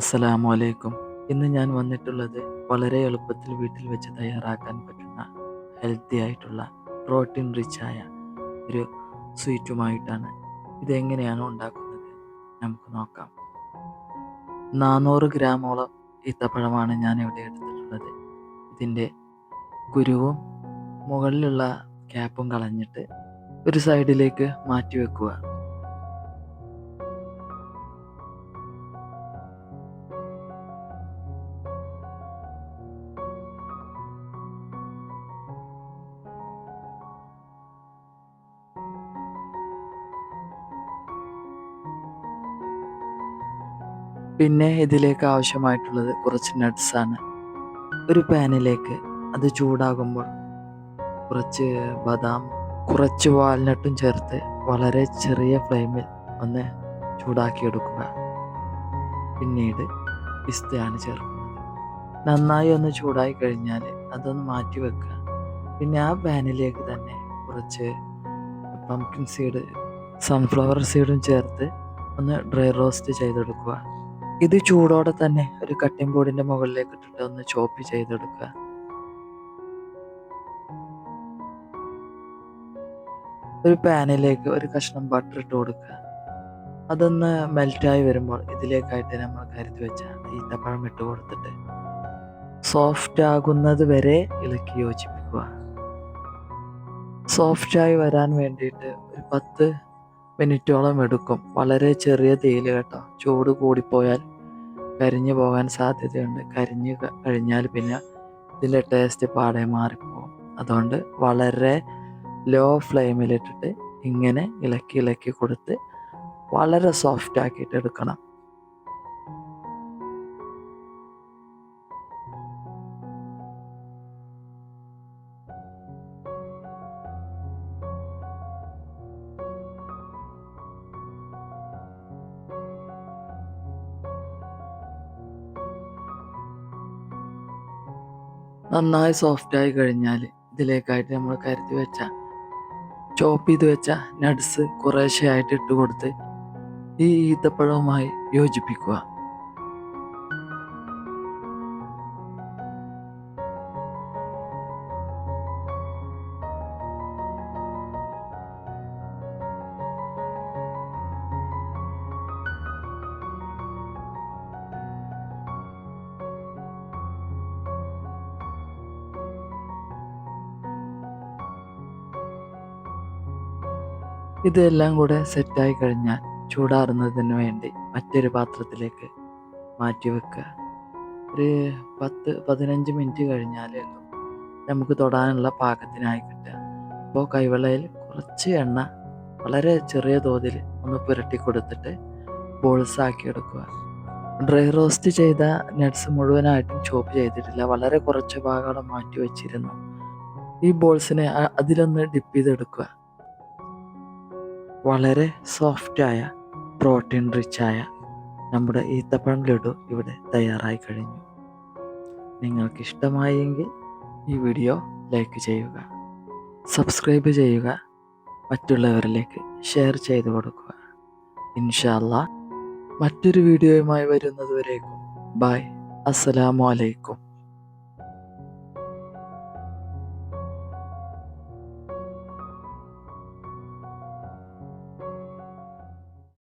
അസ്സലാമു അലൈക്കും. ഇന്ന് ഞാൻ വന്നിട്ടുള്ളത് വളരെ എളുപ്പത്തിൽ വീട്ടിൽ വെച്ച് തയ്യാറാക്കാൻ പറ്റുന്ന ഹെൽത്തി ആയിട്ടുള്ള പ്രോട്ടീൻ റിച്ച് ആയ ഒരു സ്വീറ്റുമായിട്ടാണ്. ഇതെങ്ങനെയാണ് ഉണ്ടാക്കുന്നത് നമുക്ക് നോക്കാം. 400 ഗ്രാമോളം ഈത്തപ്പഴമാണ് ഞാൻ ഇവിടെ എടുത്തിട്ടുള്ളത്. ഇതിൻ്റെ കുരുവും മുകളിലുള്ള ക്യാപ്പും കളഞ്ഞിട്ട് ഒരു സൈഡിലേക്ക് മാറ്റി വെക്കുക. പിന്നെ ഇതിലേക്ക് ആവശ്യമായിട്ടുള്ളത് കുറച്ച് നട്ട്സാണ്. ഒരു പാനിലേക്ക് അത് ചൂടാകുമ്പോൾ കുറച്ച് ബദാം, കുറച്ച് വാൽനട്ടും ചേർത്ത് വളരെ ചെറിയ ഫ്ലെയിമിൽ ഒന്ന് ചൂടാക്കിയെടുക്കുക. പിന്നീട് പിസ്തയാണ് ചേർക്കുന്നത്. നന്നായി ഒന്ന് ചൂടായി കഴിഞ്ഞാൽ അതൊന്ന് മാറ്റി വെക്കുക. പിന്നെ ആ പാനിലേക്ക് തന്നെ കുറച്ച് പംകിൻ സീഡ്, സൺഫ്ലവർ സീഡും ചേർത്ത് ഒന്ന് ഡ്രൈ റോസ്റ്റ് ചെയ്തെടുക്കുക. ഇത് ചൂടോടെ തന്നെ ഒരു കട്ടിംഗ് ബോർഡിൻ്റെ മുകളിലേക്ക് ഇട്ടിട്ട് ഒന്ന് ചോപ്പ് ചെയ്തെടുക്കുക. ഒരു പാനിലേക്ക് ഒരു കഷ്ണം ബട്ടർ ഇട്ട് കൊടുക്കുക. അതൊന്ന് മെൽറ്റായി വരുമ്പോൾ ഇതിലേക്കായിട്ട് നമ്മൾ കരുതി വെച്ച ഈത്തപ്പഴം ഇട്ട് കൊടുത്തിട്ട് സോഫ്റ്റ് ആകുന്നത് വരെ ഇളക്കി യോജിപ്പിക്കുക. സോഫ്റ്റായി വരാൻ വേണ്ടിയിട്ട് ഒരു 10 മിനിറ്റോളം എടുക്കും. വളരെ ചെറിയ തീയിൽ കേട്ടോ. ചൂട് കൂടിപ്പോയാൽ കരിഞ്ഞു പോകാൻ സാധ്യതയുണ്ട്. കരിഞ്ഞു കഴിഞ്ഞാൽ പിന്നെ ഇതിൻ്റെ ടേസ്റ്റ് പാടെ മാറിപ്പോകും. അതുകൊണ്ട് വളരെ ലോ ഫ്ലെയിമിലിട്ടിട്ട് ഇങ്ങനെ ഇളക്കി കൊടുത്ത് വളരെ സോഫ്റ്റ് ആക്കിയിട്ട് എടുക്കണം. നന്നായി സോഫ്റ്റായി കഴിഞ്ഞാൽ ഇതിലേക്കായിട്ട് നമ്മൾ കരുതി വെച്ച ചോപ്പ് ചെയ്ത് വെച്ച നട്ട്സ് കുറേശ്ശെയായിട്ട് ഇട്ട് കൊടുത്ത് ഈ ഈത്തപ്പഴവുമായി യോജിപ്പിക്കുക. ഇതെല്ലാം കൂടെ സെറ്റായി കഴിഞ്ഞാൽ ചൂടാറുന്നതിന് വേണ്ടി മറ്റൊരു പാത്രത്തിലേക്ക് മാറ്റി വെക്കുക. ഒരു 10-15 മിനിറ്റ് കഴിഞ്ഞാൽ നമുക്ക് തൊടാനുള്ള പാകത്തിനായി കിട്ടുക. അപ്പോൾ കൈവെള്ളയിൽ കുറച്ച് എണ്ണ വളരെ ചെറിയ തോതിൽ ഒന്ന് പുരട്ടി കൊടുത്തിട്ട് ബോൾസാക്കി എടുക്കുക. ഡ്രൈ റോസ്റ്റ് ചെയ്ത നട്ട്സ് മുഴുവനായിട്ടും ചോപ്പ് ചെയ്തിട്ടില്ല. വളരെ കുറച്ച് ഭാഗം മാറ്റി വെച്ചിരുന്നു. ഈ ബോൾസിനെ അതിലൊന്ന് ഡിപ്പ് ചെയ്തെടുക്കുക. വളരെ സോഫ്റ്റായ പ്രോട്ടീൻ റിച്ചായ നമ്മുടെ ഈത്തപ്പഴം ലഡു ഇവിടെ തയ്യാറായി കഴിഞ്ഞു. നിങ്ങൾക്ക് ഇഷ്ടമായെങ്കിൽ ഈ വീഡിയോ ലൈക്ക് ചെയ്യുക, സബ്സ്ക്രൈബ് ചെയ്യുക, മറ്റുള്ളവരിലേക്ക് ഷെയർ ചെയ്ത് കൊടുക്കുക. ഇൻഷാ അല്ലാഹ് മറ്റൊരു വീഡിയോയുമായി വരുന്നതുവരേക്കും ബൈ. അസ്സലാമു അലൈക്കും.